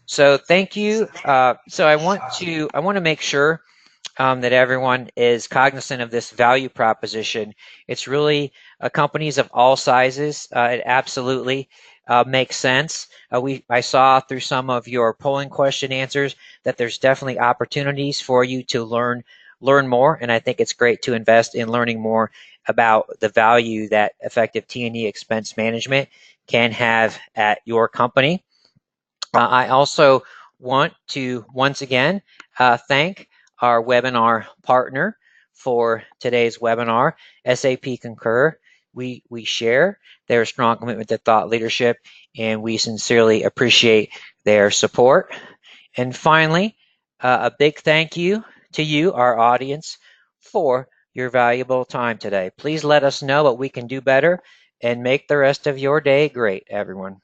So thank you. So I want to make sure that everyone is cognizant of this value proposition. It's really companies of all sizes. It absolutely makes sense. I saw through some of your polling question answers that there's definitely opportunities for you to learn more, and I think it's great to invest in learning more about the value that effective T&E expense management can have at your company. I also want to once again thank our webinar partner for today's webinar, SAP Concur. We share their strong commitment to thought leadership, and we sincerely appreciate their support. And finally, a big thank you to you, our audience, for your valuable time today. Please let us know what we can do better and make the rest of your day great, everyone.